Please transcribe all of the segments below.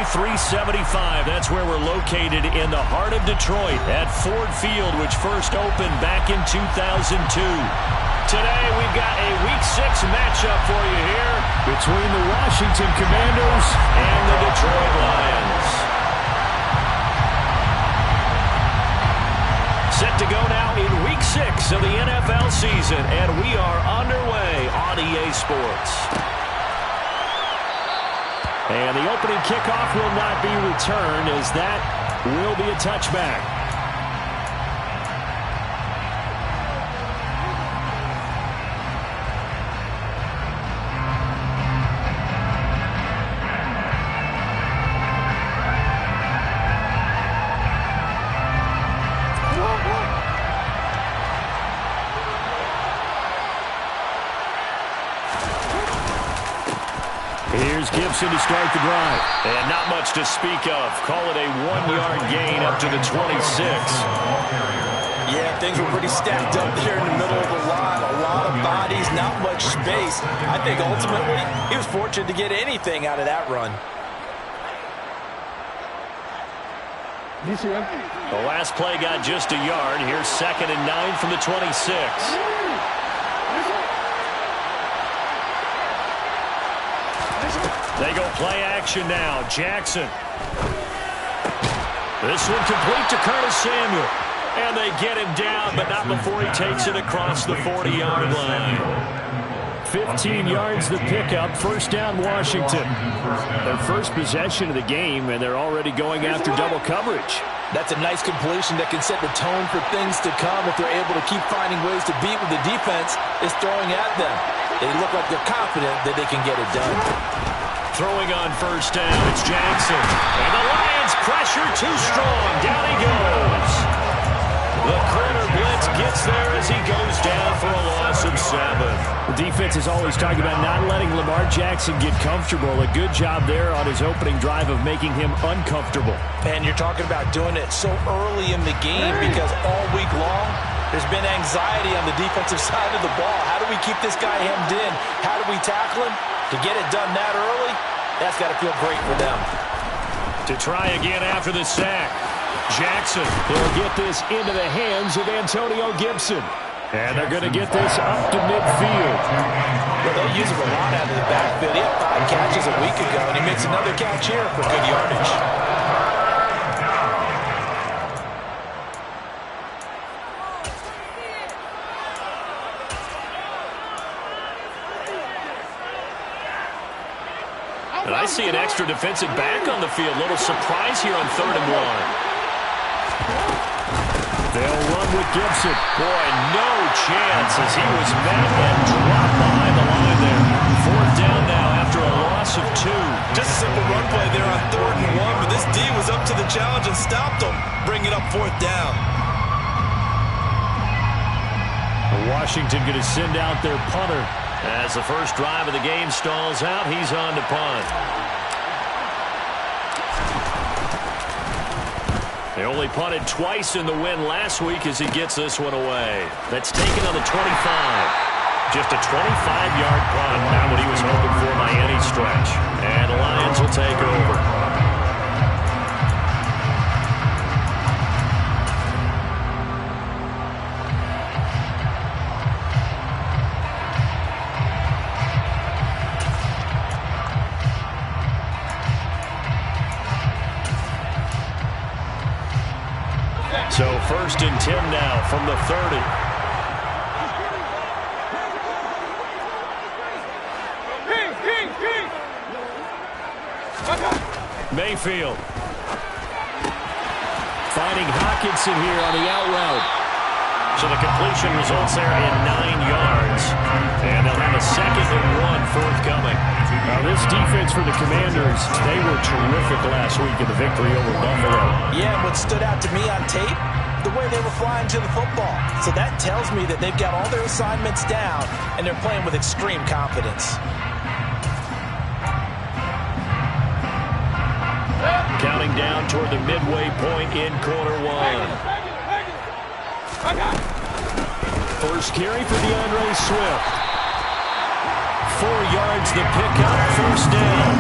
Highway 375. That's where we're located in the heart of Detroit at Ford Field, which first opened back in 2002. Today, we've got a Week 6 matchup for you here between the Washington Commanders and the Detroit Lions. Set to go now in Week 6 of the NFL season, and we are underway on EA Sports. And the opening kickoff will not be returned, as that will be a touchback. Here's Gibson to start the drive. And not much to speak of. Call it a 1-yard gain up to the 26. Yeah, things were pretty stacked up there in the middle of the line. A lot of bodies, not much space. I think ultimately he was fortunate to get anything out of that run. The last play got just a yard. Here's 2nd and 9 from the 26. They go play action now. Jackson. This one complete to Curtis Samuel. And they get him down, but not before he takes it across the 40-yard line. 15 yards the pickup. First down, Washington. Their first possession of the game, and they're already going after double coverage. That's a nice completion that can set the tone for things to come if they're able to keep finding ways to beat what the defense is throwing at them. They look like they're confident that they can get it done. Throwing on first down, it's Jackson. And the Lions pressure too strong. Down he goes. The corner blitz gets there as he goes down for a loss of 7. The defense is always talking about not letting Lamar Jackson get comfortable. A good job there on his opening drive of making him uncomfortable. And you're talking about doing it so early in the game because all week long there's been anxiety on the defensive side of the ball. How do we keep this guy hemmed in? How do we tackle him? To get it done that early, that's got to feel great for them. To try again after the sack. Jackson will get this into the hands of Antonio Gibson. And they're going to get this up to midfield. Well, they'll use him a lot out of the backfield. He had 5 catches a week ago, and he makes another catch here for good yardage. And I see an extra defensive back on the field. Little surprise here on 3rd and 1. They'll run with Gibson. Boy, no chance as he was met and dropped behind the line there. 4th down now after a loss of 2. Just a simple run play there on 3rd and 1, but this D was up to the challenge and stopped him. Bring it up 4th down. Washington going to send out their punter. As the first drive of the game stalls out, he's on to punt. They only punted twice in the win last week as he gets this one away. That's taken on the 25. Just a 25-yard punt. Not what he was hoping for by any stretch. And the Lions will take over. So 1st and 10 now from the 30. Mayfield. Finding Hockenson here on the out route. So the completion results there in 9 yards. And they'll have a 2nd and 1 forthcoming. Now this defense for the Commanders, they were terrific last week in the victory over Buffalo. Yeah, what stood out to me on tape, the way they were flying to the football. So that tells me that they've got all their assignments down, and they're playing with extreme confidence. Counting down toward the midway point in quarter 1. First carry for DeAndre Swift. 4 yards the pickup, 1st down.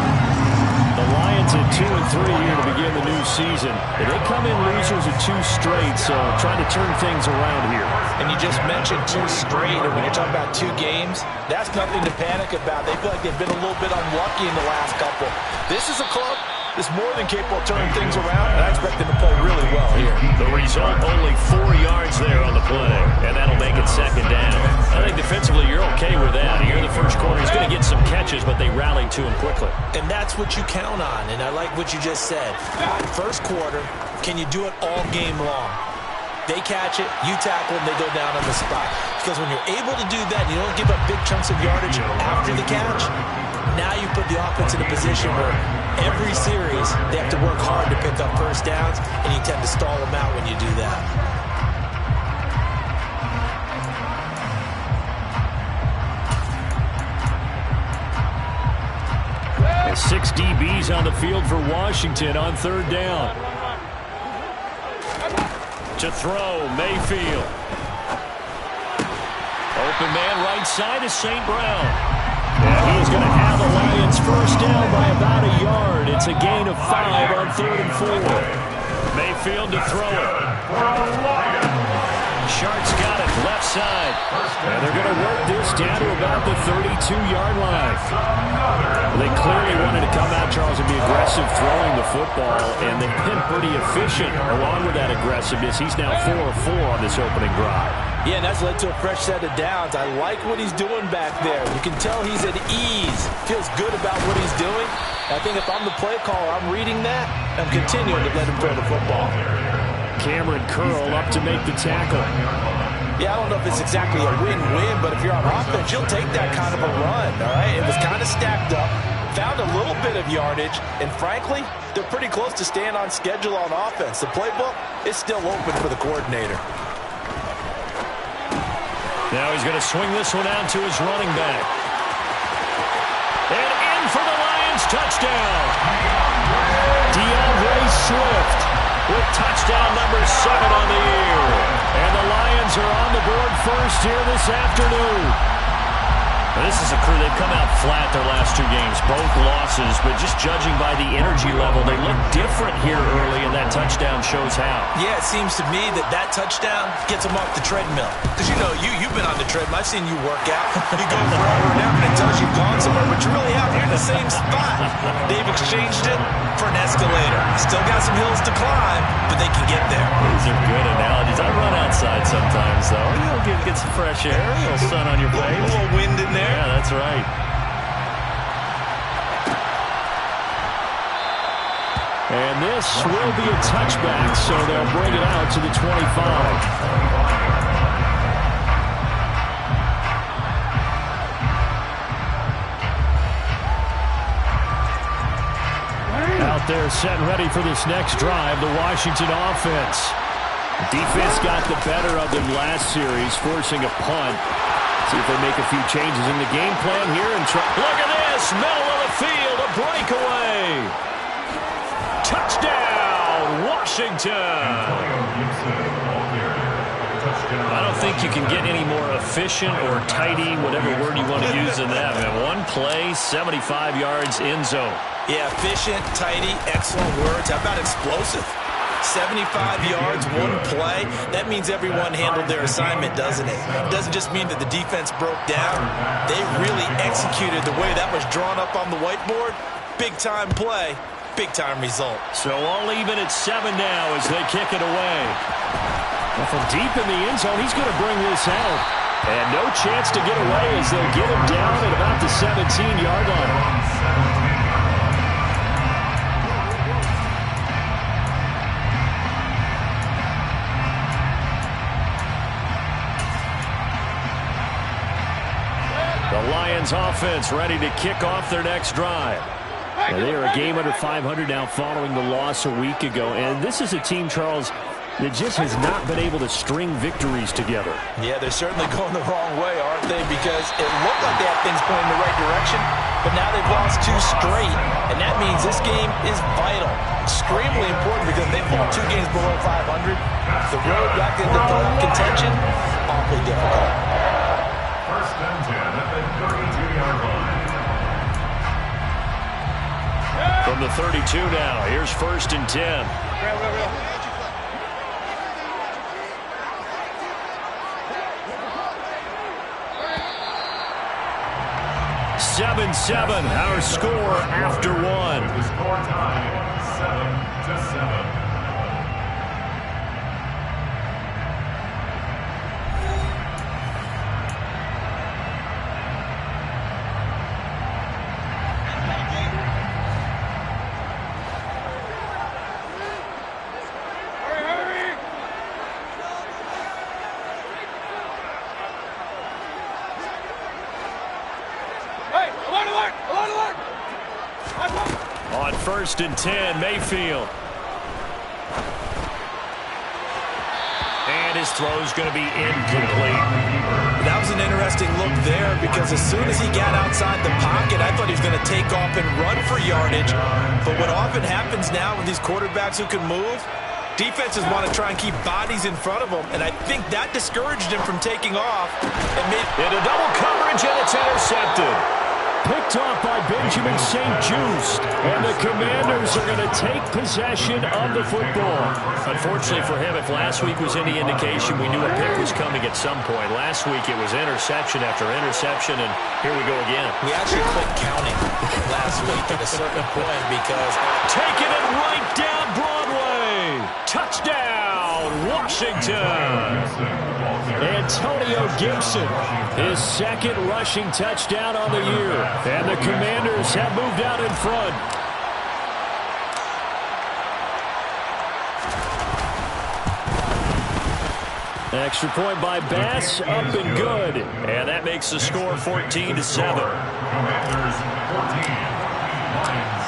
The Lions at 2-3 here to begin the new season. And they come in losers at 2 straight, so trying to turn things around here. And you just mentioned 2 straight, and when you're talking about 2 games, that's nothing to panic about. They feel like they've been a little bit unlucky in the last couple. This is a club that's more than capable of turning things around, and I expect them to play really well here. The result, only 4 yards there on the play, and that'll make it 2nd down. I think defensively you're okay with that. You're the first corner. He's going to get some catches, but they rallied to him quickly. And that's what you count on, and I like what you just said. First quarter, can you do it all game long? They catch it, you tackle them, they go down on the spot. Because when you're able to do that, you don't give up big chunks of yardage after the catch, now you put the offense in a position where every series they have to work hard to pick up first downs, and you tend to stall them out when you do that. And 6 DBs on the field for Washington on 3rd down. To throw, Mayfield. Open man right side is St. Brown. And he's going to have the Lions first down by about a yard. It's a gain of 5 on 3rd and 4. Mayfield to throw it. Sharp's got it, left side. And they're going to work this down to about the 32-yard line. They clearly wanted to come out, Charles, and be aggressive throwing the football, and they've been pretty efficient along with that aggressiveness. He's now 4 of 4 on this opening drive. Yeah, and that's led to a fresh set of downs. I like what he's doing back there. You can tell he's at ease. Feels good about what he's doing. I think if I'm the play caller, I'm reading that. I'm continuing to let him throw the football. Cameron Curl up to make the tackle. Yeah, I don't know if it's exactly a win-win, but if you're on offense, you'll take that kind of a run, all right? It was kind of stacked up, found a little bit of yardage, and frankly, they're pretty close to staying on schedule on offense. The playbook is still open for the coordinator. Now he's going to swing this one out to his running back. And in for the Lions, touchdown. DeAndre Swift with touchdown number 7 on the year. And the Lions are on the board first here this afternoon. Well, this is a crew. They've come out flat their last 2 games, both losses, but just judging by the energy level, they look different here early, and that touchdown shows how. Yeah, it seems to me that touchdown gets them off the treadmill. Because, you know, you've been on the treadmill. I've seen you work out. You go forever and ever, and it tells you've gone somewhere, but you really have. You're in the same spot. They've exchanged it for an escalator. Still got some hills to climb, but they can get there. These are good analogies. I run outside sometimes, though. You know, get some fresh air, a little sun on your face. A little wind in there. Yeah, that's right. And this will be a touchback, so they'll bring it out to the 25. Out there set and ready for this next drive, the Washington offense. Defense got the better of them last series, forcing a punt. See if they make a few changes in the game plan here. And look at this, middle of the field, a breakaway. Touchdown, Washington. I don't think you can get any more efficient or tidy, whatever word you want to use in that. Man, 1 play, 75 yards, end zone. Yeah, efficient, tidy, excellent words. How about explosive? 75 yards, 1 play. That means everyone handled their assignment, doesn't it? It doesn't just mean that the defense broke down. They really executed the way that was drawn up on the whiteboard. Big-time play, big-time result. So all even at 7 now as they kick it away. Well, from deep in the end zone, he's going to bring this out. And no chance to get away as they'll get him down at about the 17-yard line. The Lions offense ready to kick off their next drive. Now, they are a game under 500 now following the loss a week ago. And this is a team, Charles, that just has not been able to string victories together. Yeah, they're certainly going the wrong way, aren't they? Because it looked like they had things going in the right direction, but now they've lost 2 straight. And that means this game is vital. Extremely important because they fall 2 games below 500. The road back into playoff contention, awfully difficult. First and 10 at the 32-yard line. From the 32 now, here's 1st and 10. 7-7, our score after one. The score time, 7-7. On 1st and 10, Mayfield. And his throw's going to be incomplete. That was an interesting look there because as soon as he got outside the pocket, I thought he was going to take off and run for yardage. But what often happens now with these quarterbacks who can move, defenses want to try and keep bodies in front of them, and I think that discouraged him from taking off. Into double coverage, and it's intercepted. Picked off by Benjamin St. Just, and the Commanders are going to take possession of the football. Unfortunately for him, if last week was any indication, we knew a pick was coming at some point. Last week it was interception after interception, and here we go again. We actually quit counting last week at a certain point because taking it right down Broadway. Touchdown, Washington. Antonio Gibson, his 2nd rushing touchdown on the year. And the Commanders have moved out in front. Extra point by Bass, up and good. And that makes the score 14-7.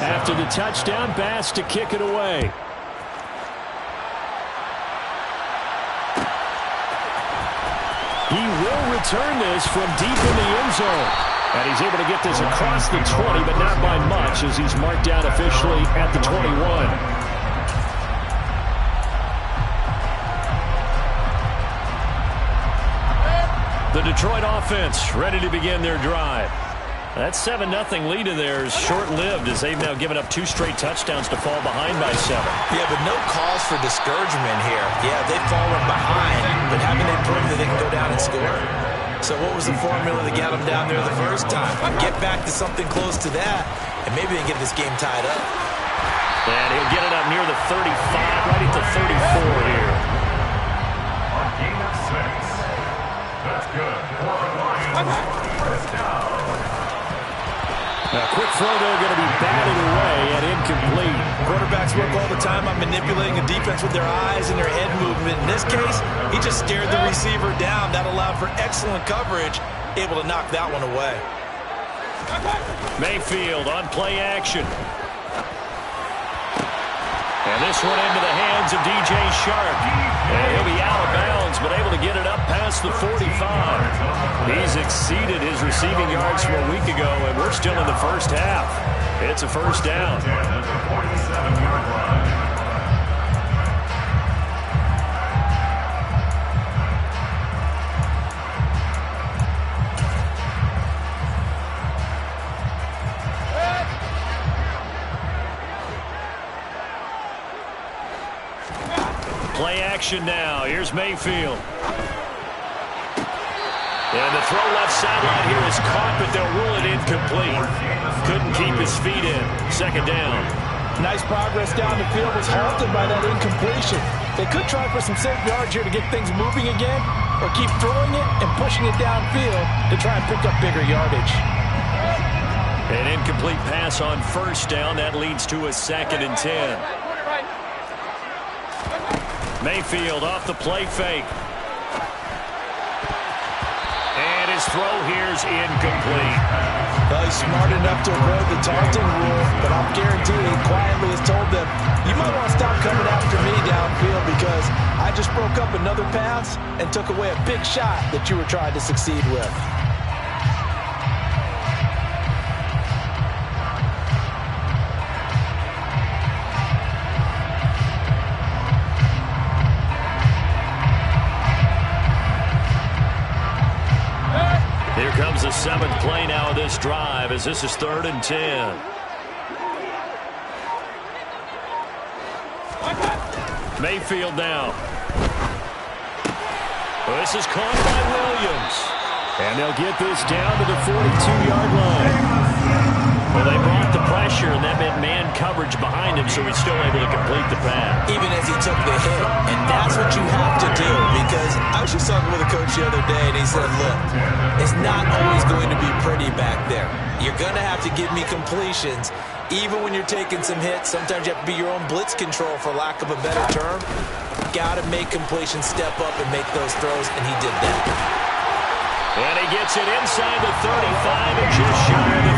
After the touchdown, Bass to kick it away. He will return this from deep in the end zone. And he's able to get this across the 20, but not by much as he's marked down officially at the 21. The Detroit offense ready to begin their drive. That 7-0 lead in there is short-lived as they've now given up 2 straight touchdowns to fall behind by 7. Yeah, but no cause for discouragement here. Yeah, they've fallen behind, but haven't they proven that they can go down and score? So what was the formula that got them down there the first time? Get back to something close to that, and maybe they get this game tied up. And he'll get it up near the 35, right at the 34 here. On gain of 6. That's good. For the Lions, first down. A quick throw, though, going to be batted away and incomplete. Quarterbacks work all the time on manipulating a defense with their eyes and their head movement. In this case, he just stared the receiver down. That allowed for excellent coverage, able to knock that one away. Mayfield on play action. And this one into the hands of DJ Sharp. And he'll be out of bounds, but able to get it up past the 45. He's exceeded his receiving yards from a week ago, and we're still in the first half. It's a first down. Play action now. Here's Mayfield. And the throw left sideline here is caught, but they'll rule it incomplete. Couldn't keep his feet in. 2nd down. Nice progress down the field was halted by that incompletion. They could try for some safe yards here to get things moving again, or keep throwing it and pushing it downfield to try and pick up bigger yardage. An incomplete pass on 1st down. That leads to a 2nd and 10. Mayfield off the play fake. And his throw here's incomplete. Well, he's smart enough to avoid the taunting rule, but I'll guarantee he quietly has told them, you might want to stop coming after me downfield because I just broke up another pass and took away a big shot that you were trying to succeed with. Here comes the 7th play now of this drive as this is 3rd and 10. Mayfield now. This is caught by Williams. And they'll get this down to the 42-yard line. Well, they brought the pressure, and that meant man coverage behind him, so he's still able to complete the pass. Even as he took the hit. And that's what you have to do, because I was just talking with a coach the other day, and he said, look, it's not always going to be pretty back there. You're going to have to give me completions. Even when you're taking some hits, sometimes you have to be your own blitz control, for lack of a better term. Got to make completions, step up, and make those throws, and he did that. And he gets it inside the 35 and just shy of the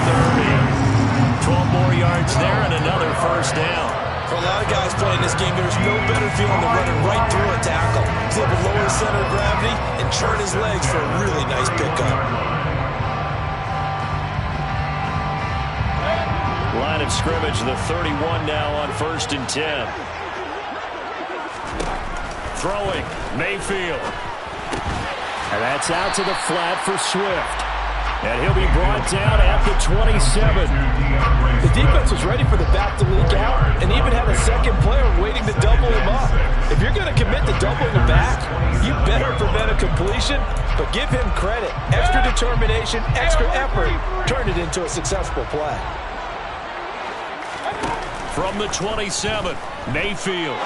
30. 12 more yards there and another first down. For a lot of guys playing this game, there's no better feeling than running right through a tackle. He's able to lower his center of gravity and churn his legs for a really nice pickup. Line of scrimmage, the 31 now on 1st and 10. Throwing, Mayfield. And that's out to the flat for Swift. And he'll be brought down at the 27. The defense was ready for the back to leak out and even had a second player waiting to double him up. If you're going to commit to doubling the back, you better prevent a completion, but give him credit. Extra determination, extra effort, turn it into a successful play. From the 27, Mayfield.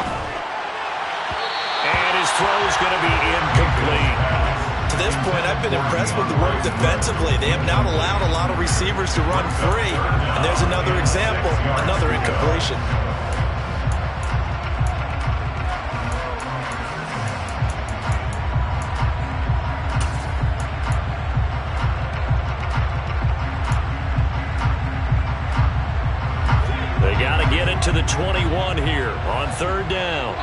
And his throw is going to be incomplete. To this point, I've been impressed with the work defensively. They have not allowed a lot of receivers to run free. And there's another example, another incompletion. They got to get it to the 21 here on 3rd down.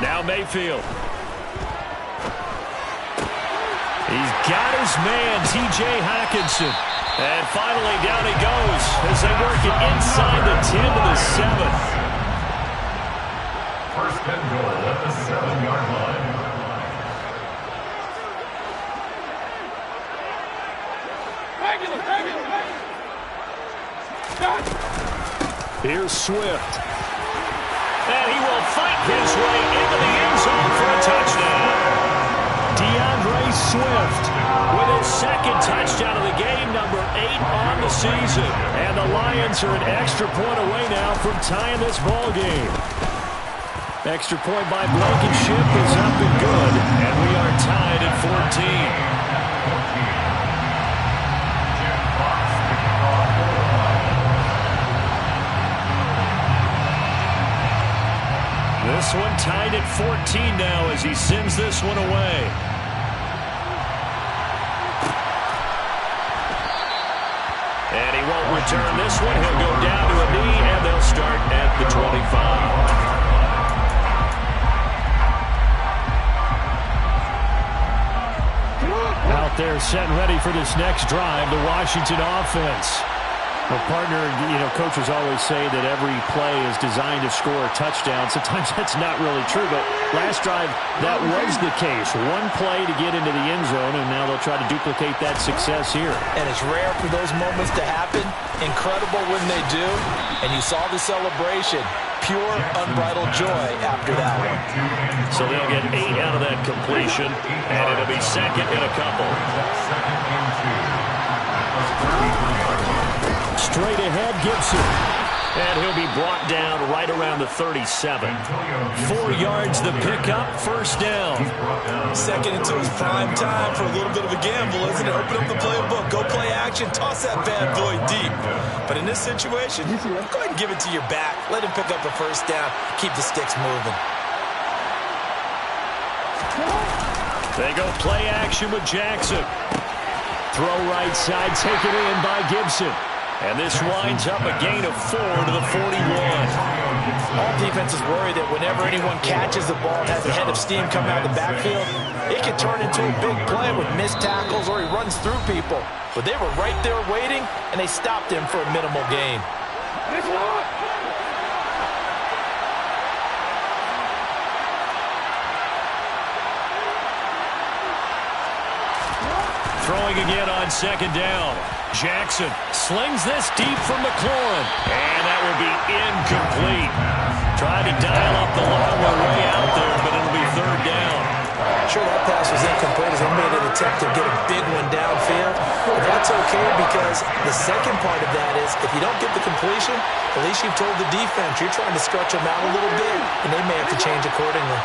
Now Mayfield. He's got his man, T.J. Hockenson. And finally down he goes as they work it inside the 10 to the 7. First and goal at the 7-yard line. Here's Swift. And he will fight his way into the end zone for a touchdown. Swift with his second touchdown of the game, number 8 on the season. And the Lions are an extra point away now from tying this ball game. Extra point by Blankenship is up and good, and we are tied at 14. This one tied at 14 now as he sends this one away. And he won't return this one. He'll go down to a knee, and they'll start at the 25. Out there set and ready for this next drive, the Washington offense. Well, partner, coaches always say that every play is designed to score a touchdown. Sometimes that's not really true, but last drive, that was the case. One play to get into the end zone, and now they'll try to duplicate that success here. And it's rare for those moments to happen. Incredible when they do. And you saw the celebration. Pure, unbridled joy after that one. So they'll get 8 out of that completion, and it'll be second and a couple. Straight ahead, Gibson. And he'll be brought down right around the 37. 4 yards the pickup, first down. Second into his prime time for a little bit of a gamble, isn't it? Open up the playbook, go play action, toss that bad boy deep. But in this situation, go ahead and give it to your back. Let him pick up the first down. Keep the sticks moving. They go play action with Jackson. Throw right side, taken in by Gibson. And this winds up a gain of 4 to the 41. All defenses worry that whenever anyone catches the ball and has a head of steam coming out of the backfield, it can turn into a big play with missed tackles or he runs through people. But they were right there waiting, and they stopped him for a minimal gain. Throwing again on second down. Jackson slings this deep from McLaurin. And that will be Incomplete. Tried to dial up the long way out there, but it'll be third down. Sure, that pass was incomplete as they made an attempt to get a big one downfield. But that's okay because the second part of that is if you don't get the completion, at least you've told the defense you're trying to stretch them out a little bit, and they may have to change accordingly.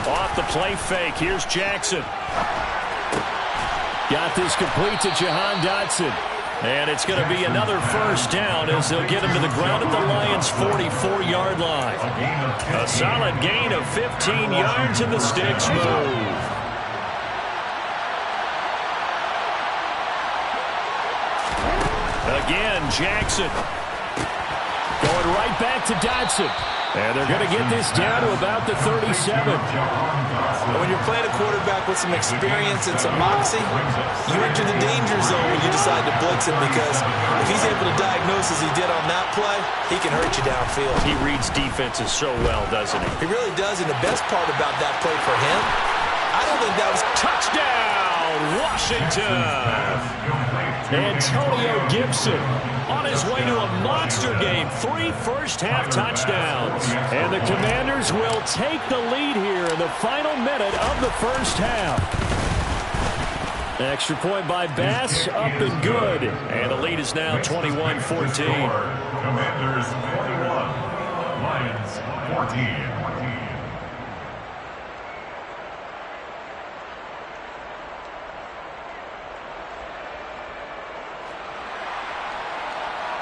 Off the play fake, here's Jackson. Got this complete to Jahan Dotson. And it's going to be another first down as they'll get him to the ground at the Lions' 44-yard line. A solid gain of 15 yards in the sticks move. Again, Jackson. Going right back to Dotson. And they're going to get this down to about the 37. When you're playing a quarterback with some experience and some moxie, you enter the danger zone when you decide to blitz him because if he's able to diagnose as he did on that play, he can hurt you downfield. He reads defenses so well, doesn't he? He really does, and the best part about that play for him, I don't think that was... Touchdown, Washington! Antonio Gibson on his way to a monster game. 3 first-half touchdowns. And the Commanders will take the lead here in the final minute of the first half. Extra point by Bass, up and good. And the lead is now 21-14. Commanders 41, Lions 14.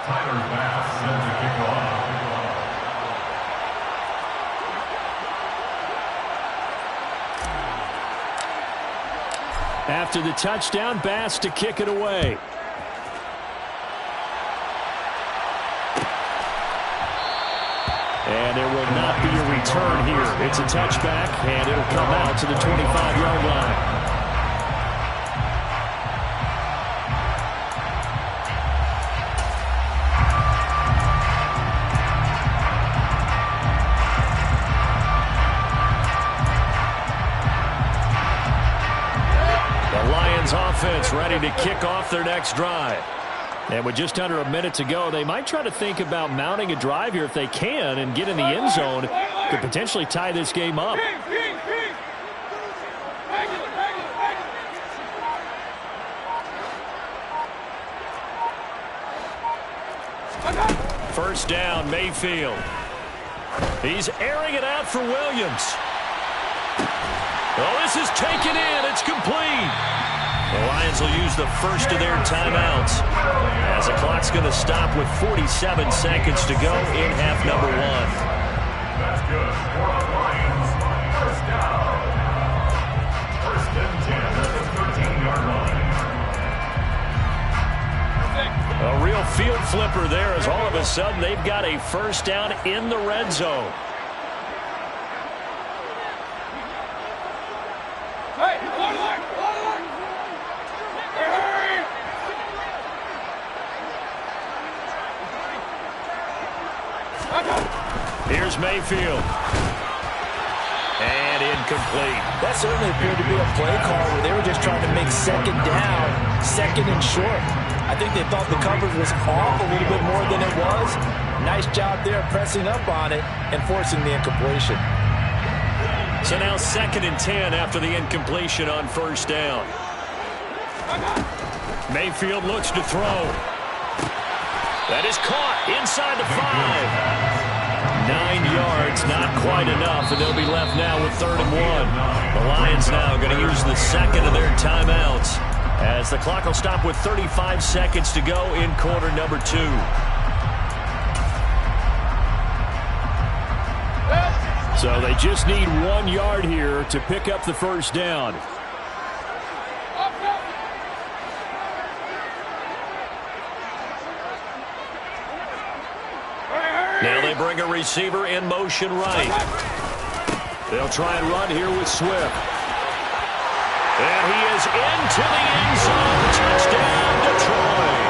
Tyler Bass set to kick off. After the touchdown, Bass to kick it away. And there will not be a return here. It's a touchback, and it'll come out to the 25-yard line. Offense ready to kick off their next drive. And with just under a minute to go, they might try to think about mounting a drive here if they can and get in the end zone to potentially tie this game up. First down, Mayfield. He's airing it out for Williams. Oh, this is taken in. It's complete. The Lions will use the first of their timeouts as the clock's going to stop with 47 seconds to go in half number 1. That's good. For the Lions, first down. First and 10 at the 13-yard line. A real field flipper there as all of a sudden they've got a first down in the red zone. Here's Mayfield. And incomplete. That certainly appeared to be a play call where they were just trying to make second down, second and short. I think they thought the coverage was off a little bit more than it was. Nice job there pressing up on it and forcing the incompletion. So now second and 10 after the incompletion on first down. Mayfield looks to throw. That is caught inside the 5. 9 yards, not quite enough, and they'll be left now with 3rd and 1. The Lions now going to use the second of their timeouts as the clock will stop with 35 seconds to go in quarter number 2. So they just need 1 yard here to pick up the first down. Now they bring a receiver in motion right. They'll try and run here with Swift. And he is into the end zone. Touchdown, Detroit.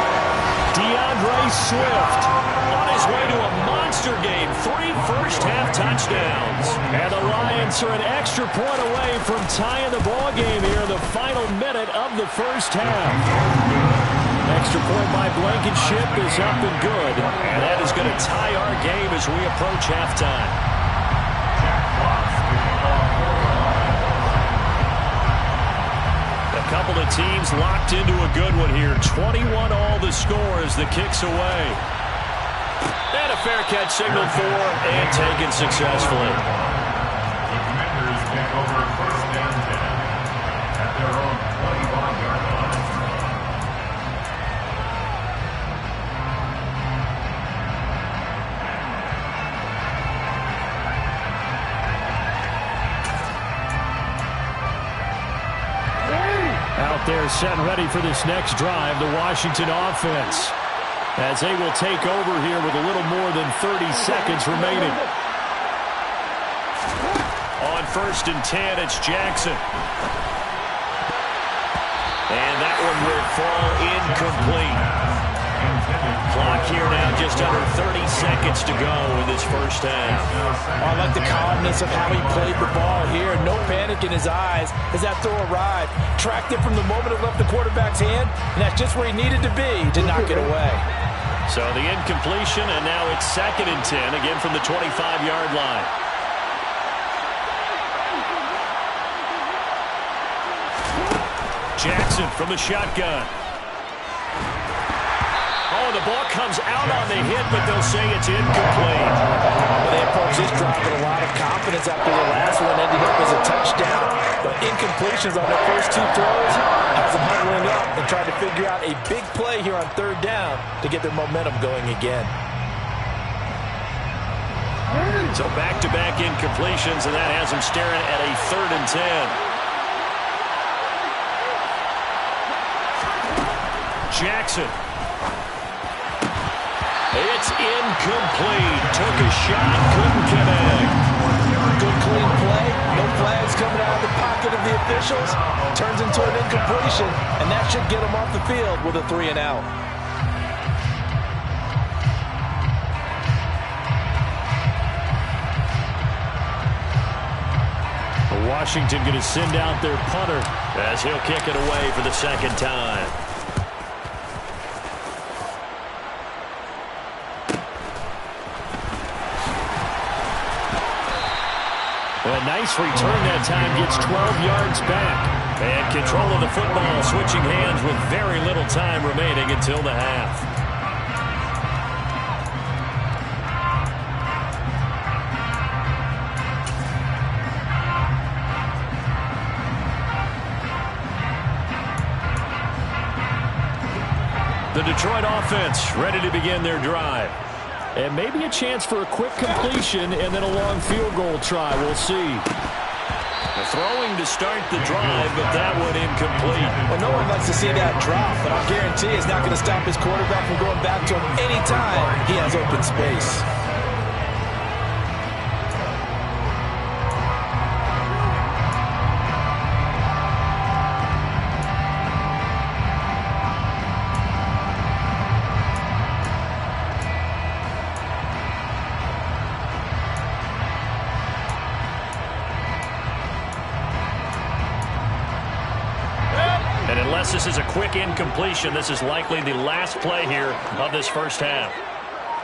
DeAndre Swift on his way to a monster monster game. 3 first-half touchdowns. And the Lions are an extra point away from tying the ball game here in the final minute of the first half. Extra point by Blankenship is up and good. And that is going to tie our game as we approach halftime. A couple of teams locked into a good one here. 21 all the score as the kick's away. And a fair catch signaled for and taken successfully. The Commanders take over first and 10 at their own 25-yard line. Out there set and ready for this next drive, the Washington offense, as they will take over here with a little more than 30 seconds remaining. On first and 10, it's Jackson. And that one will fall incomplete. Clock here now just under 30 seconds to go in this first half. I like the calmness of how he played the ball here. No panic in his eyes as that throw arrived. Tracked it from the moment it left the quarterback's hand, and that's just where he needed to be to knock it away. So the incompletion, and now it's 2nd and 10, again from the 25-yard line. Jackson from the shotgun. Oh, the ball comes out on the hit, but they'll say it's incomplete. Well, they approached this drive with a lot of confidence after the last one ended up as a touchdown. But incompletions on their first 2 throws has them huddling up and trying to figure out a big play here on 3rd down to get their momentum going again. So back-to-back incompletions, and that has them staring at a 3rd and 10. Jackson. It's incomplete. Took a shot, couldn't connect. Good clean play. No flags coming out of the pocket of the officials. Turns into an incompletion, and that should get them off the field with a 3 and out. Washington going to send out their punter as he'll kick it away for the 2nd time. A nice return that time, gets 12 yards back. And control of the football, switching hands with very little time remaining until the half. The Detroit offense ready to begin their drive. And maybe a chance for a quick completion and then a long field goal try. We'll see. Throwing to start the drive, but that one incomplete. Well, no one likes to see that drop, but I'll guarantee it's not going to stop his quarterback from going back to him anytime he has open space. Unless this is a quick incompletion, this is likely the last play here of this first half.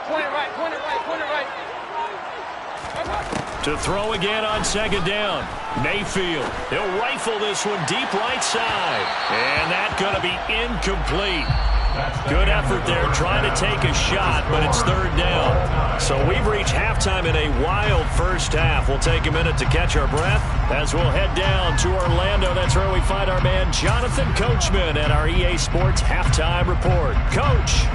Point it right, point it right, point it right. To throw again on 2nd down. Mayfield. He'll rifle this one deep right side. And that's going to be incomplete. Good effort there trying to take a shot, but it's 3rd down. So we've reached halftime in a wild first half. We'll take a minute to catch our breath as we'll head down to Orlando. That's where we find our man Jonathan Coachman at our EA Sports Halftime Report. Coach.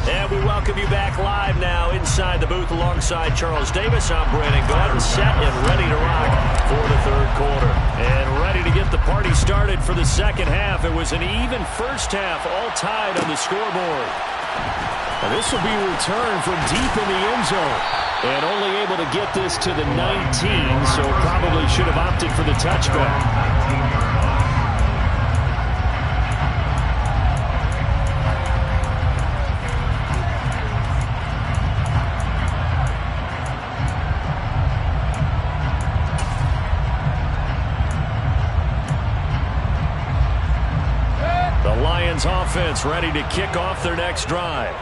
And we welcome you back live now inside the booth alongside Charles Davis. I'm Brandon Gordon, set and ready to rock for the 3rd quarter. And ready to get the party started for the 2nd half. It was an even first half, all tied on the scoreboard. And this will be a return from deep in the end zone. And only able to get this to the 19, so probably should have opted for the touchback. offense ready to kick off their next drive.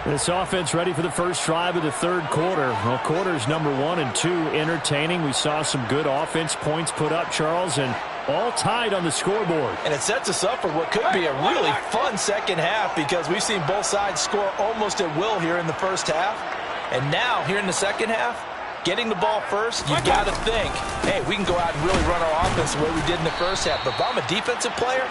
This offense ready for the first drive of the third quarter. Well, quarters number 1 and 2 entertaining. We saw some good offense points put up, Charles, and all tied on the scoreboard. And it sets us up for what could be a really fun second half because we've seen both sides score almost at will here in the first half. And now, here in the second half, getting the ball first, you've got to think, hey, we can go out and really run our offense the way we did in the first half. But if I'm a defensive player,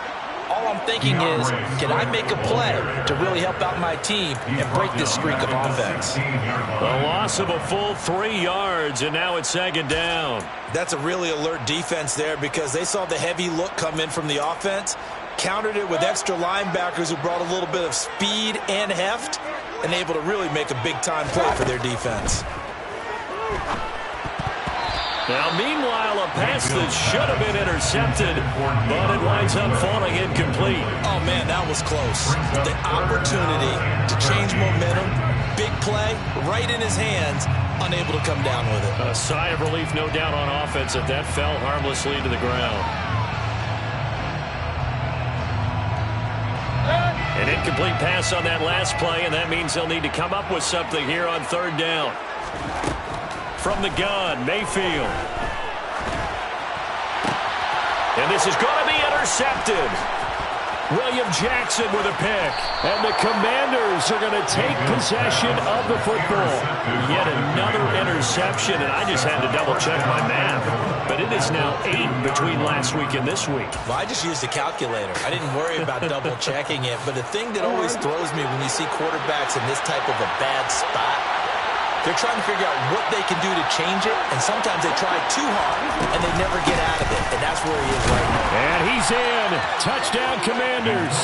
all I'm thinking is, can I make a play to really help out my team and break this streak of offense? A loss of a full 3 yards, and now it's second down. That's a really alert defense there because they saw the heavy look come in from the offense, countered it with extra linebackers who brought a little bit of speed and heft, and able to really make a big-time play for their defense. Now, meanwhile, a pass that should have been intercepted, but it winds up falling incomplete. Oh, man, that was close. The opportunity to change momentum, big play, right in his hands, unable to come down with it. A sigh of relief, no doubt, on offense that fell harmlessly to the ground. An incomplete pass on that last play, and that means they'll need to come up with something here on third down. From the gun, Mayfield. And this is going to be intercepted. William Jackson with a pick. And the Commanders are going to take possession of the football. Yet another interception, and I just had to double-check my math. But it is now 8 between last week and this week. Well, I just used a calculator. I didn't worry about double-checking it. But the thing that always throws me when you see quarterbacks in this type of a bad spot, they're trying to figure out what they can do to change it, and sometimes they try too hard, and they never get out of it, and that's where he is right now. And he's in. Touchdown, Commanders.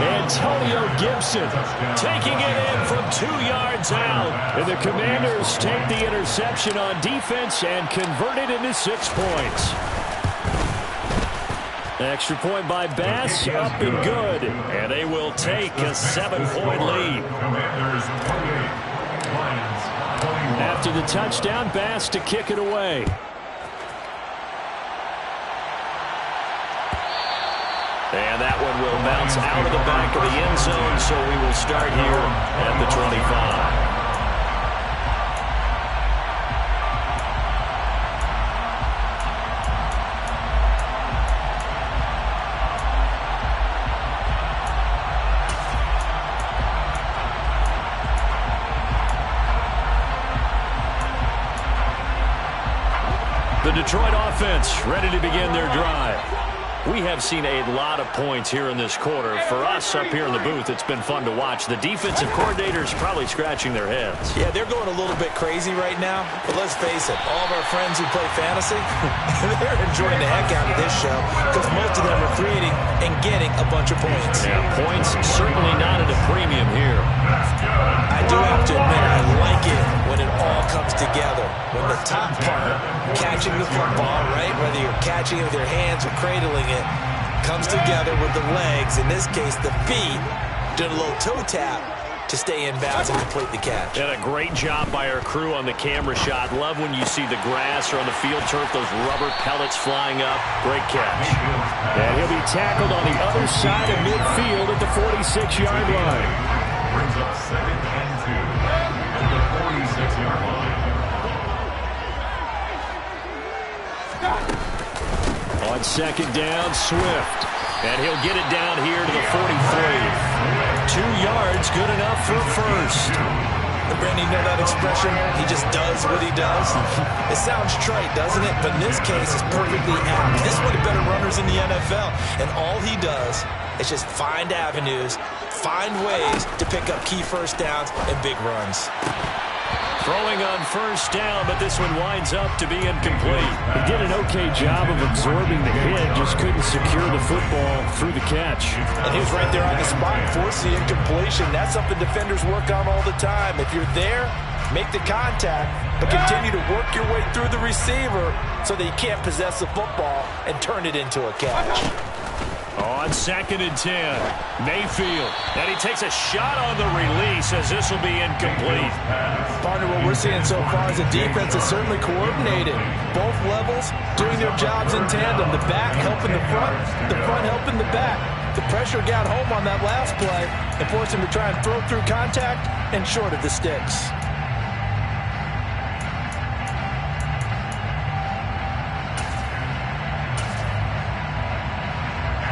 Antonio Gibson taking it in from 2 yards out. And the Commanders take the interception on defense and convert it into 6 points. Extra point by Bass, up and good. And they will take a 7-point lead. Commanders 28, Lions 21. After the touchdown, Bass to kick it away. And that one will bounce out of the back of the end zone, so we will start here at the 25. The Detroit offense ready to begin their drive. We have seen a lot of points here in this quarter. For us up here in the booth, it's been fun to watch. The defensive coordinators probably scratching their heads. Yeah, they're going a little bit crazy right now. But let's face it, all of our friends who play fantasy, they're enjoying the heck out of this show because most of them are creating and getting a bunch of points. Yeah, points certainly not at a premium here. I do have to admit, I like it when it all comes together. When the top part, catching the football, right, whether you're catching it with your hands or cradling it, comes together with the legs, in this case the feet, doing a little toe tap to stay in bounds and complete the catch. And a great job by our crew on the camera shot. Love when you see the grass or on the field turf, those rubber pellets flying up. Great catch. And he'll be tackled on the other side of midfield at the 46-yard line. Brings up 2nd and 2 at the 46-yard line. On second down, Swift. And he'll get it down here to the 43. 2 yards, good enough for first. Brandon, you know that expression? He just does what he does. It sounds trite, doesn't it? But in this case, it's perfectly apt. This is one of the better runners in the NFL. And all he does is just find avenues, find ways to pick up key first downs and big runs. Throwing on first down, but this one winds up to be incomplete. He did an okay job of absorbing the hit, just couldn't secure the football through the catch. And he was right there on the spot, force the incompletion. That's something defenders work on all the time. If you're there, make the contact, but continue to work your way through the receiver so that you can't possess the football and turn it into a catch. On 2nd and 10, Mayfield. And he takes a shot on the release as this will be incomplete. Partner, what we're seeing so far is a defense that's certainly coordinated. Both levels doing their jobs in tandem. The back helping the front helping the back. The pressure got home on that last play and forced him to try and throw through contact and short of the sticks.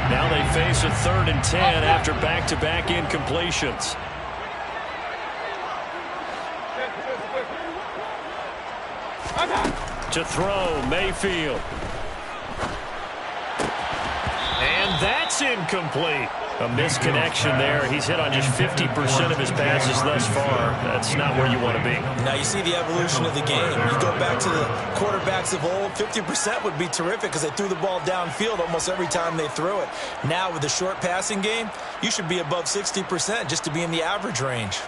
Now they face a 3rd and 10 after back-to-back incompletions. To throw, Mayfield. And that's incomplete. A misconnection there. He's hit on just 50% of his passes thus far. That's not where you want to be. Now you see the evolution of the game. You go back to the quarterbacks of old, 50% would be terrific because they threw the ball downfield almost every time they threw it. Now with the short passing game, you should be above 60% just to be in the average range.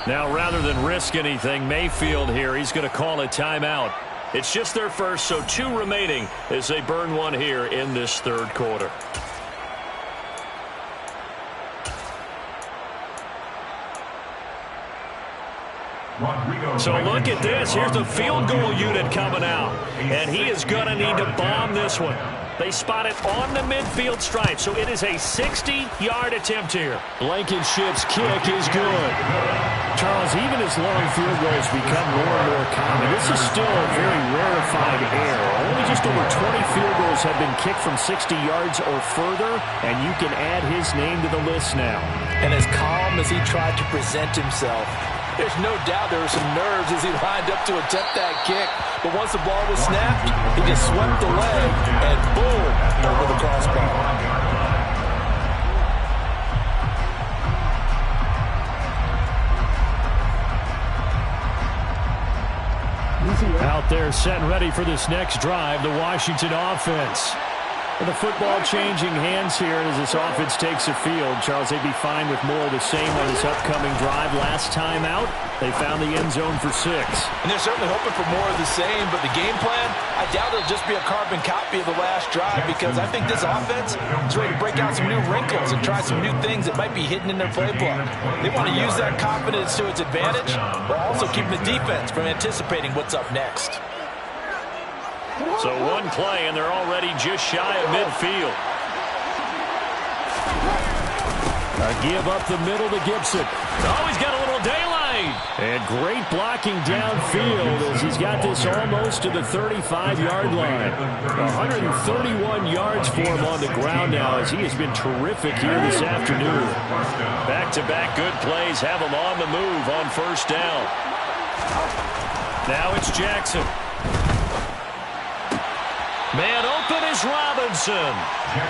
Now, rather than risk anything, Mayfield here, he's going to call a timeout. It's just their first, so 2 remaining as they burn one here in this 3rd quarter. So look at this. Here's the field goal unit coming out. And he is going to need to bomb this one. They spot it on the midfield stripe, so it is a 60-yard attempt here. Blankenship's kick is good. Charles, even as long field goals become more and more common, this is still a very rarefied error. Only just over 20 field goals have been kicked from 60 yards or further, and you can add his name to the list now. And as calm as he tried to present himself, there's no doubt there were some nerves as he lined up to attempt that kick. But once the ball was snapped, he just swept the leg and boom, over the crossbar. Out there set and ready for this next drive, the Washington offense. And the football changing hands here as this offense takes the field. Charles, they'd be fine with more of the same on this upcoming drive. Last time out, they found the end zone for 6. And they're certainly hoping for more of the same, but the game plan, I doubt it'll just be a carbon copy of the last drive because I think this offense is ready to break out some new wrinkles and try some new things that might be hidden in their playbook. They want to use that confidence to its advantage, while also keeping the defense from anticipating what's up next. So one play, and they're already just shy of midfield. A give up the middle to Gibson. Oh, he's got a little daylight. And great blocking downfield as he's got this almost to the 35-yard line. 131 yards for him on the ground now as he has been terrific here this afternoon. Back-to-back good plays have him on the move on 1st down. Now it's Jackson. Man open is Robinson.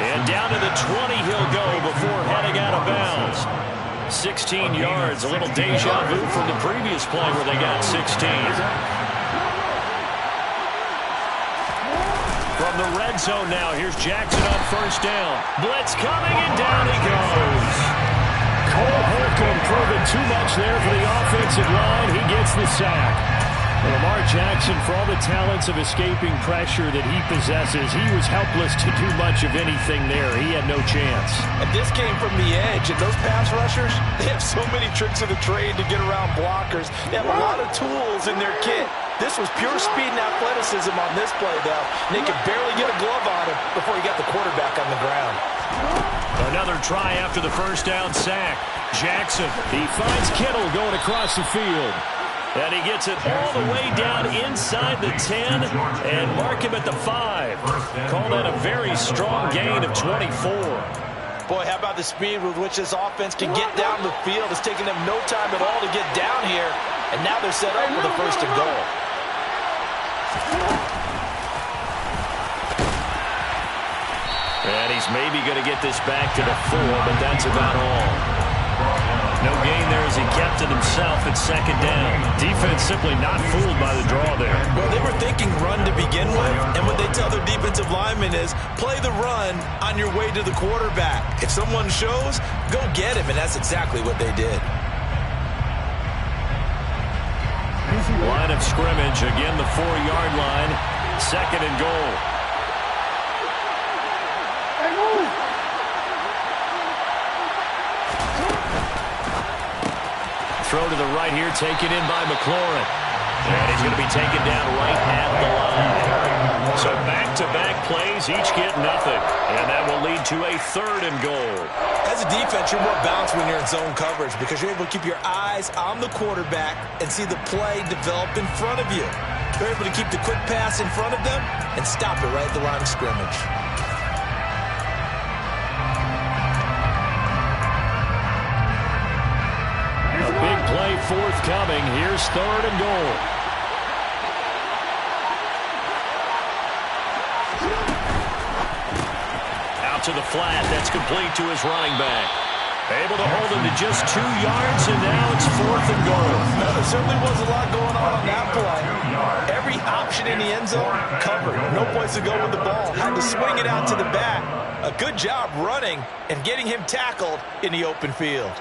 And down to the 20 he'll go before heading out of bounds. 16 yards, a little deja vu from the previous play where they got 16. From the red zone now, here's Jackson on 1st down. Blitz coming, and down he goes. Cole Holcomb proving too much there for the offensive line. He gets the sack. Lamar Jackson, for all the talents of escaping pressure that he possesses, he was helpless to do much of anything there. He had no chance. And this came from the edge, and those pass rushers, they have so many tricks of the trade to get around blockers. They have a lot of tools in their kit. This was pure speed and athleticism on this play, though. And they could barely get a glove on him before he got the quarterback on the ground. Another try after the 1st down sack. Jackson, he finds Kittle going across the field. And he gets it all the way down inside the 10 and mark him at the 5. Call that a very strong gain of 24. Boy, how about the speed with which this offense can get down the field? It's taking them no time at all to get down here. And now they're set up with a 1st and goal. And he's maybe going to get this back to the 4, but that's about all. No gain there as he kept it himself at 2nd down. Defense simply not fooled by the draw there. Well, they were thinking run to begin with, and what they tell their defensive linemen is play the run on your way to the quarterback. If someone shows, go get him, and that's exactly what they did. Line of scrimmage, again the 4-yard line, 2nd and goal. Throw to the right here, taken in by McLaurin. And he's going to be taken down right at the line. So back-to-back plays, each get nothing. And that will lead to a 3rd and goal. As a defense, you're more balanced when you're in zone coverage because you're able to keep your eyes on the quarterback and see the play develop in front of you. You're able to keep the quick pass in front of them and stop it right at the line of scrimmage. Big play forthcoming. Here's 3rd and goal. Out to the flat. That's complete to his running back. Able to hold him to just 2 yards, and now it's 4th and goal. Well, there certainly was a lot going on that play. Every option in the end zone covered. No place to go with the ball. Had to swing it out to the back. A good job running and getting him tackled in the open field.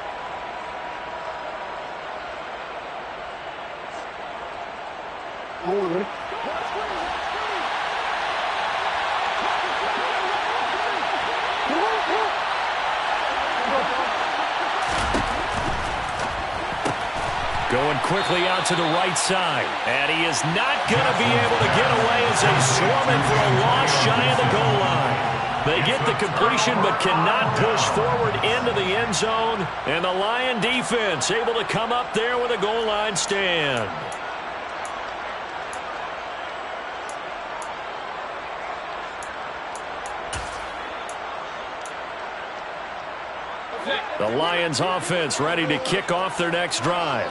Going quickly out to the right side. And he is not going to be able to get away as they swarm him for a loss shy of the goal line. They get the completion but cannot push forward into the end zone. And the Lion defense able to come up there with a goal line stand. The Lions offense ready to kick off their next drive.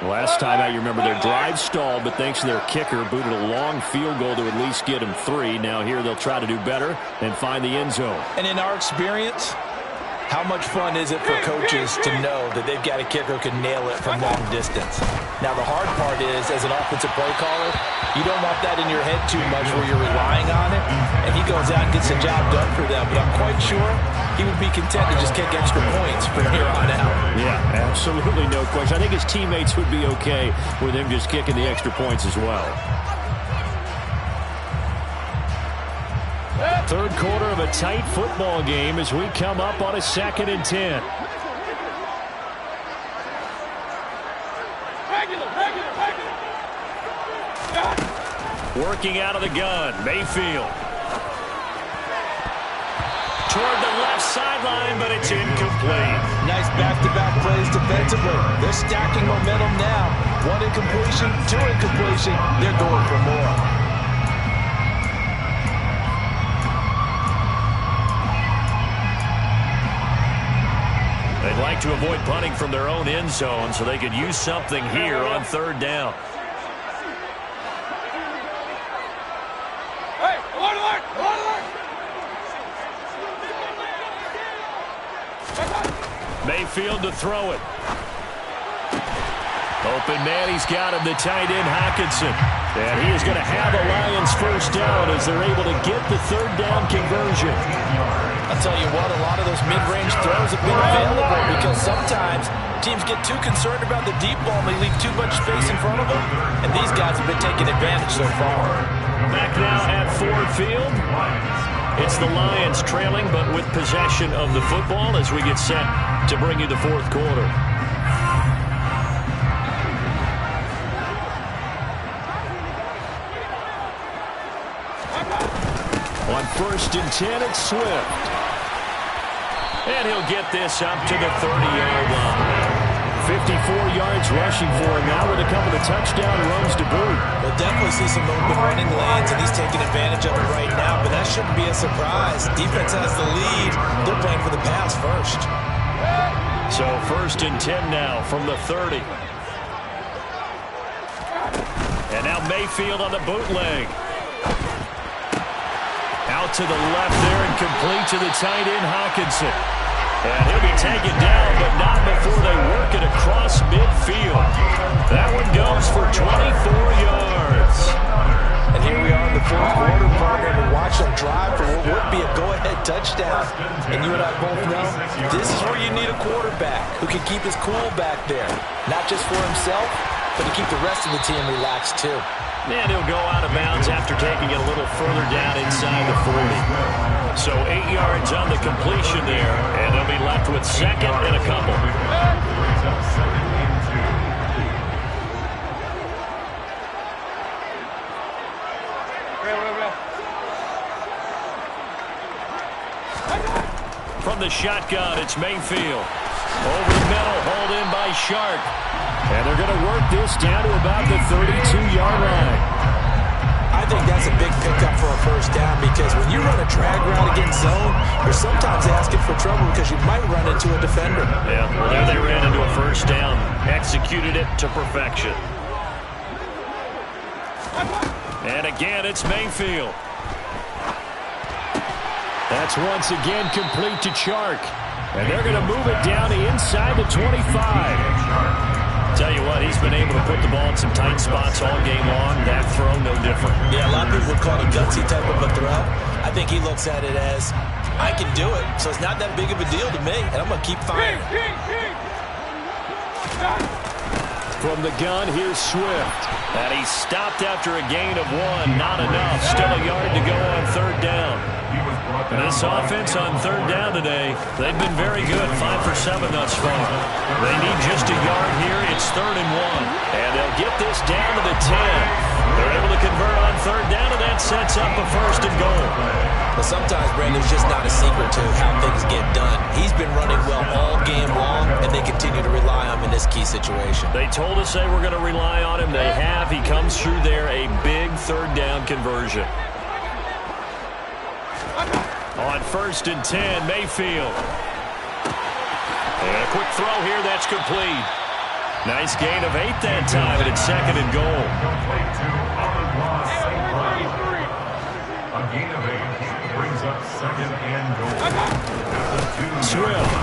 Last time out, you remember their drive stalled, but thanks to their kicker, booted a long field goal to at least get them 3. Now here they'll try to do better and find the end zone. And in our experience, how much fun is it for coaches to know that they've got a kicker who can nail it from long distance? Now the hard part is, as an offensive play caller, you don't want that in your head too much where you're relying on it, and he goes out and gets the job done for them. But I'm quite sure he would be content to just kick extra points from here on out. Yeah, absolutely no question. I think his teammates would be okay with him just kicking the extra points as well. Third quarter of a tight football game as we come up on a 2nd and 10. Working out of the gun, Mayfield. Toward the left sideline, but it's incomplete. Nice back-to-back plays defensively. They're stacking momentum now. 1 incompletion, 2 incompletion. They're going for more. They'd like to avoid punting from their own end zone so they could use something here on 3rd down. Mayfield to throw it. Open man, he's got him, the tight end Hockenson. And he is going to have a Lions 1st down as they're able to get the 3rd down conversion. I'll tell you what, a lot of those mid-range throws have been available because sometimes teams get too concerned about the deep ball and they leave too much space in front of them. And these guys have been taking advantage so far. Back now at Ford Field. It's the Lions trailing, but with possession of the football as we get set to bring you the 4th quarter. On 1st and 10, it's Swift. And he'll get this up to the 30-yard line. 54 yards rushing for him now with a couple of touchdown runs to boot. We'll definitely see some open running lanes, and he's taking advantage of it right now, but that shouldn't be a surprise. Defense has the lead. They're playing for the pass first. So 1st and 10 now from the 30. And now Mayfield on the bootleg. Out to the left there and complete to the tight end, Hawkinson. And he'll be taken down, but not before they work it across midfield. That one goes for 24 yards. And here we are in the 4th quarter, partner, to watch them drive for what would be a go-ahead touchdown. And you and I both know this is where you need a quarterback who can keep his cool back there. Not just for himself, but to keep the rest of the team relaxed too. And he'll go out of bounds after taking it a little further down inside the 40. So 8 yards on the completion there, and they'll be left with 2nd and a couple. From the shotgun, it's Mayfield. Over the middle, hauled in by Shark. And they're going to work this down to about the 32-yard line. I think that's a big pickup for a first down because when you run a drag route against zone, you're sometimes asking for trouble because you might run into a defender. Yeah, well, there they ran into a first down. Executed it to perfection. And again, it's Mayfield. That's once again complete to Chark. And they're going to move it down to inside the 25. Tell you what, he's been able to put the ball in some tight spots all game long. That throw, no different. Yeah, a lot of people would call it a gutsy type of a throw. I think he looks at it as, I can do it, so it's not that big of a deal to me, and I'm going to keep firing. From the gun, here's Swift. And he stopped after a gain of 1. Not enough. Still a yard to go on 3rd down. And this offense on 3rd down today, they've been very good. 5 for 7 thus far. They need just a yard here. It's 3rd and 1. And they'll get this down to the 10. They're able to convert on 3rd down, and that sets up a 1st and goal. But sometimes, Brandon, it's just not a secret to how things get done. He's been running well all game long, and they continue to rely on him in this key situation. They told us they were going to rely on him. They have. He comes through there, a big 3rd down conversion. On 1st and 10, Mayfield. And a quick throw here, that's complete. Nice gain of 8 that time, and it's 2nd and goal. A gain of 8 brings up 2nd and goal. Swift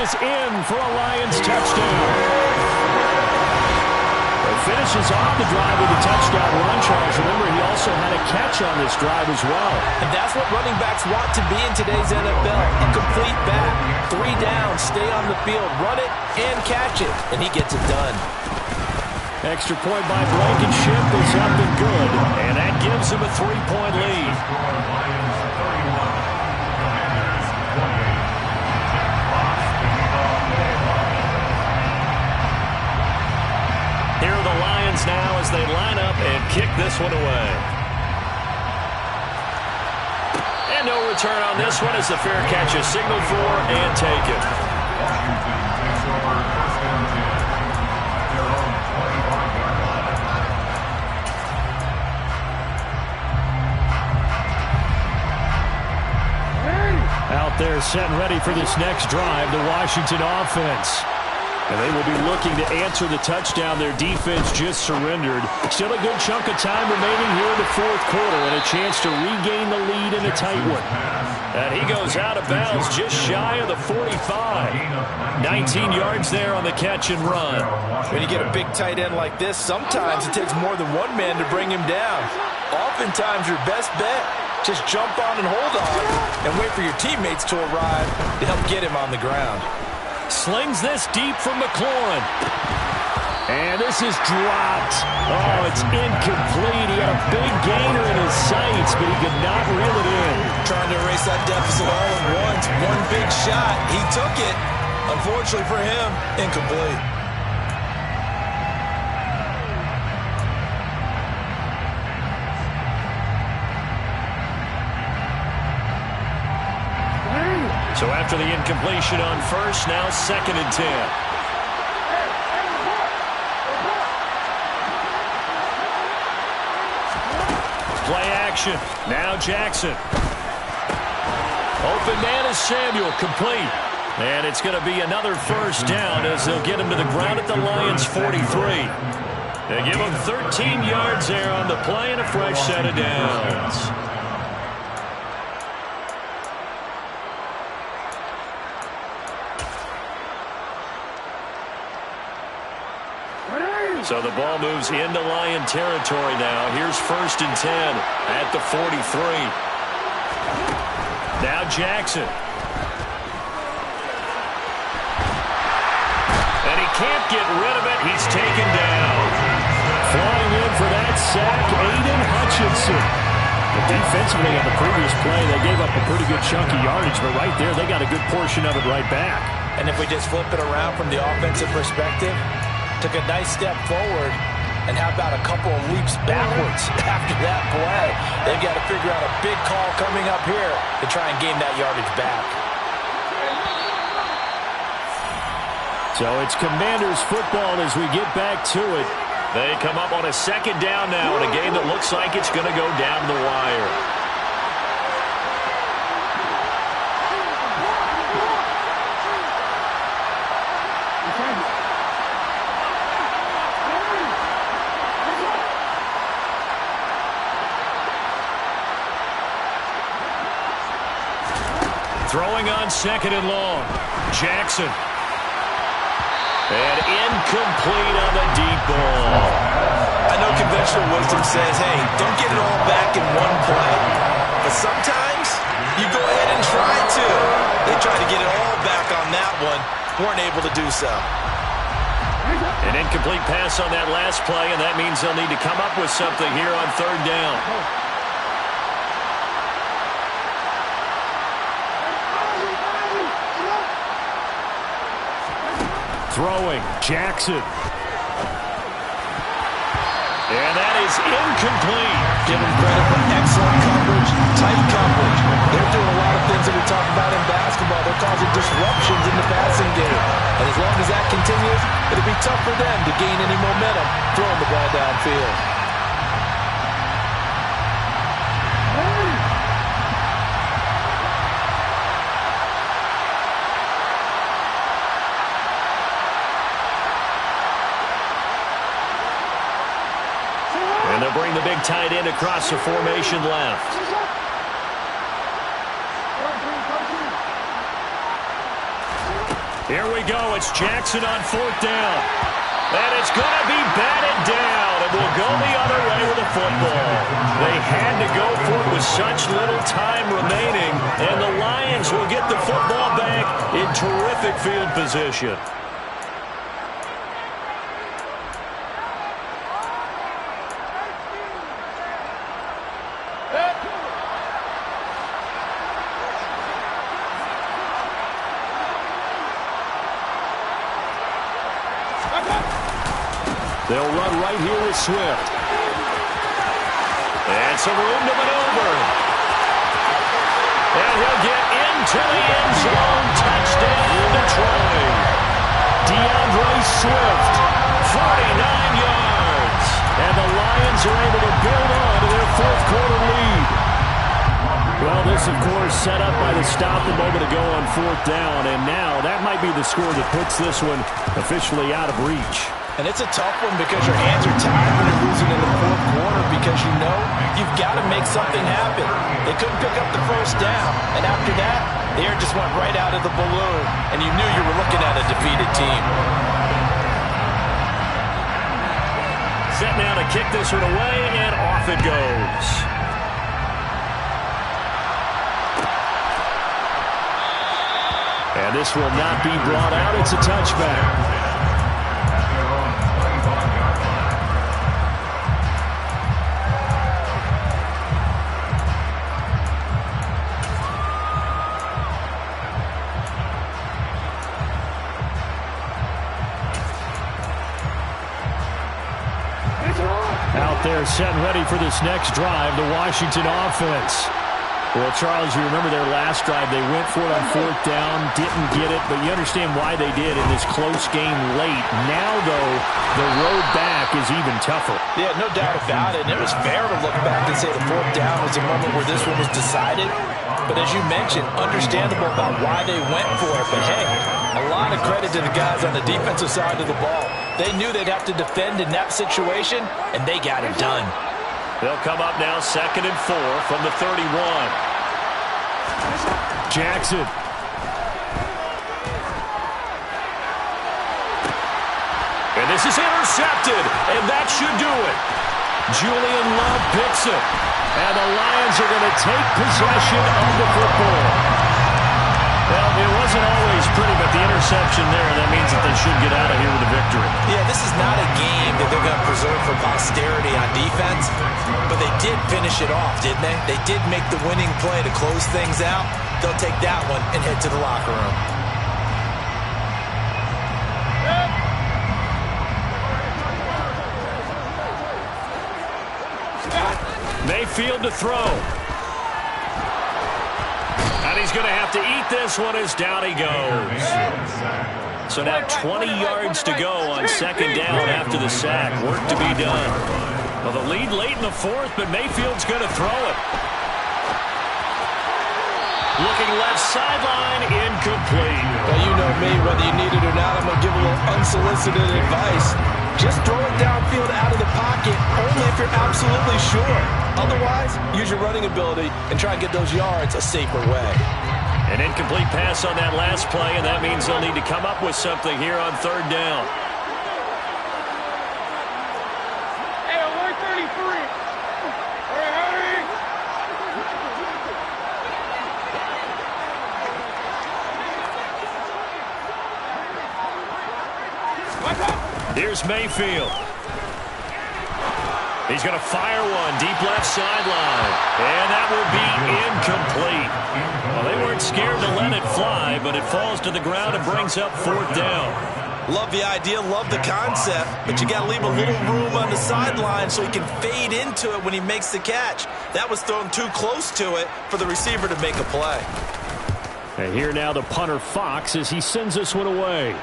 is in for a Lions touchdown. Finishes off the drive with a touchdown run, Charles. Remember, he also had a catch on this drive as well. And that's what running backs want to be in today's NFL. A complete back. 3 downs, stay on the field, run it, and catch it. And he gets it done. Extra point by Blankenship is up and good. And that gives him a 3-point lead. Here are the Lions now as they line up and kick this one away. And no return on this one as the fair catch is signaled for and taken. Washington takes over 1st and 10 at their own 25-yard line. Out there set and ready for this next drive, the Washington offense. And they will be looking to answer the touchdown their defense just surrendered. Still a good chunk of time remaining here in the 4th quarter and a chance to regain the lead in a tight one. And he goes out of bounds just shy of the 45. 19 yards there on the catch and run. When you get a big tight end like this, sometimes it takes more than one man to bring him down. Oftentimes your best bet, just jump on and hold on and wait for your teammates to arrive to help get him on the ground. Slings this deep from McLaurin. And this is dropped. Oh, it's incomplete. He had a big gainer in his sights, but he could not reel it in. Trying to erase that deficit all at once. One big shot. He took it. Unfortunately for him, incomplete. So after the incompletion on first, now 2nd and 10. Play action. Now Jackson. Open man is Samuel, complete. And it's going to be another first down as they'll get him to the ground at the Lions' 43. They give him 13 yards there on the play and a fresh set of downs. So the ball moves into Lion territory now. Here's 1st and 10 at the 43. Now Jackson. And he can't get rid of it. He's taken down. Flying in for that sack, Aiden Hutchinson. But defensively on the previous play, they gave up a pretty good chunk of yardage, but right there, they got a good portion of it right back. And if we just flip it around from the offensive perspective, took a nice step forward, and how about a couple of leaps backwards after that play? They've got to figure out a big call coming up here to try and gain that yardage back. So it's Commanders football as we get back to it. They come up on a 2nd down now in a game that looks like it's going to go down the wire. Throwing on 2nd and long. Jackson. And incomplete on the deep ball. I know conventional wisdom says, hey, don't get it all back in one play. But sometimes you go ahead and try to. They tried to get it all back on that one. Weren't able to do so. An incomplete pass on that last play, and that means they'll need to come up with something here on 3rd down. Throwing, Jackson. And that is incomplete. Give them credit for excellent coverage, tight coverage. They're doing a lot of things that we talk about in basketball. They're causing disruptions in the passing game. And as long as that continues, it'll be tough for them to gain any momentum throwing the ball downfield. And they'll bring the big tight end across the formation left. Here we go. It's Jackson on 4th down. And it's going to be batted down. And we'll go the other way with the football. They had to go for it with such little time remaining. And the Lions will get the football back in terrific field position. They'll run right here with Swift. And some room to maneuver. And he'll get into the end zone. Touchdown, Detroit. DeAndre Swift, 49 yards. And the Lions are able to build on to their 4th quarter lead. Well, this, of course, set up by the stop a moment ago on 4th down. And now that might be the score that puts this one officially out of reach. And it's a tough one because your hands are tied when you're losing in the 4th quarter because you know you've got to make something happen. They couldn't pick up the 1st down. And after that, the air just went right out of the balloon. And you knew you were looking at a defeated team. Set now to kick this one away, and off it goes. And this will not be brought out. It's a touchback. Out there set ready for this next drive, the Washington offense. Well, Charles, you remember their last drive. They went for it on fourth down, didn't get it, but you understand why they did in this close game late. Now, though, the road back is even tougher. Yeah, no doubt about it. And it was fair to look back and say the fourth down was the moment where this one was decided. But as you mentioned, understandable about why they went for it. But, hey, a lot of credit to the guys on the defensive side of the ball. They knew they'd have to defend in that situation, and they got it done. They'll come up now 2nd and 4 from the 31. Jackson. And this is intercepted, and that should do it. Julian Love picks it, and the Lions are going to take possession of the football. Well, it wasn't always pretty, but the interception there, that means that they should get out of here with a victory. Yeah, this is not a game that they're going to preserve for posterity on defense, but they did finish it off, didn't they? They did make the winning play to close things out. They'll take that one and head to the locker room. Mayfield to throw. And he's going to have to eat this one as down he goes. So now 20 yards to go on 2nd down after the sack. Work to be done. Well, the lead late in the 4th, but Mayfield's going to throw it. Looking left sideline, incomplete. Well, you know me, whether you need it or not, I'm going to give a little unsolicited advice. Just throw it downfield out of the pocket, only if you're absolutely sure. Otherwise, use your running ability and try and get those yards a safer way. An incomplete pass on that last play, and that means they'll need to come up with something here on 3rd down. Hey, alert 33. Hurry, hurry. Here's Mayfield. He's going to fire one deep left sideline. And that will be incomplete. Well, they weren't scared to let it fly, but it falls to the ground and brings up 4th down. Love the idea, love the concept, but you got to leave a little room on the sideline so he can fade into it when he makes the catch. That was thrown too close to it for the receiver to make a play. And here now the punter Fox as he sends this one away.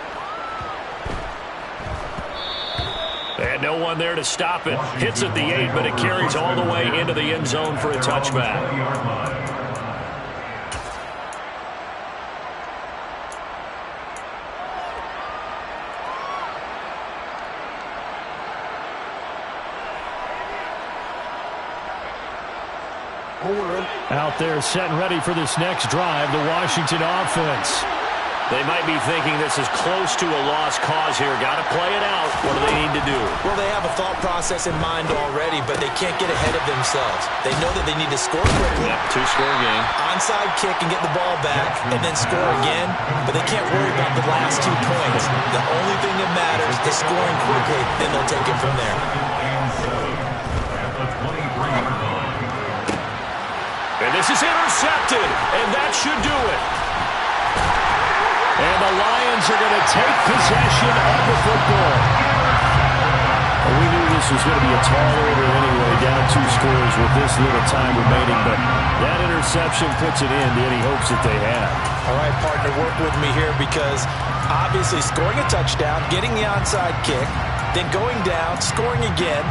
And no one there to stop it. Hits at the 8, but it carries all the way into the end zone for a touchback. Out there setting ready for this next drive, the Washington offense. They might be thinking this is close to a lost cause here. Got to play it out. What do they need to do? Well, they have a thought process in mind already, but they can't get ahead of themselves. They know that they need to score quickly. Yep, 2-score game. Onside kick and get the ball back, and then score again. But they can't worry about the last 2 points. The only thing that matters is scoring quickly, then they'll take it from there. And this is intercepted, and that should do it. And the Lions are going to take possession of the football. Well, we knew this was going to be a tall order anyway, down 2 scores with this little time remaining, but that interception puts it in to any hopes that they have. All right, partner, work with me here because obviously scoring a touchdown, getting the onside kick, then going down, scoring again.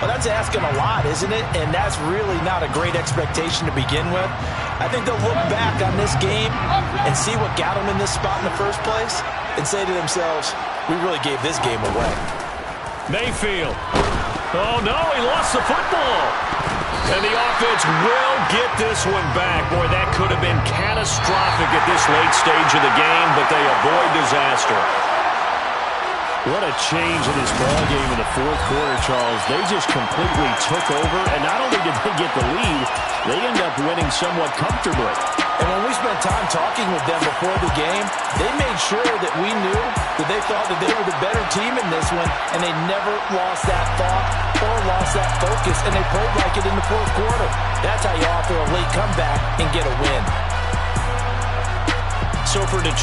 Well, that's asking a lot, isn't it? And that's really not a great expectation to begin with. I think they'll look back on this game and see what got them in this spot in the first place and say to themselves, we really gave this game away. Mayfield. Oh, no, he lost the football. And the offense will get this one back. Boy, that could have been catastrophic at this late stage of the game, but they avoid disaster. What a change in this ball game in the 4th quarter, Charles. They just completely took over, and not only did they get the lead, they end up winning somewhat comfortably. And when we spent time talking with them before the game, they made sure that we knew that they thought that they were the better team in this one, and they never lost that thought or lost that focus, and they played like it in the 4th quarter. That's how you offer a late comeback and get a win. So for Detroit,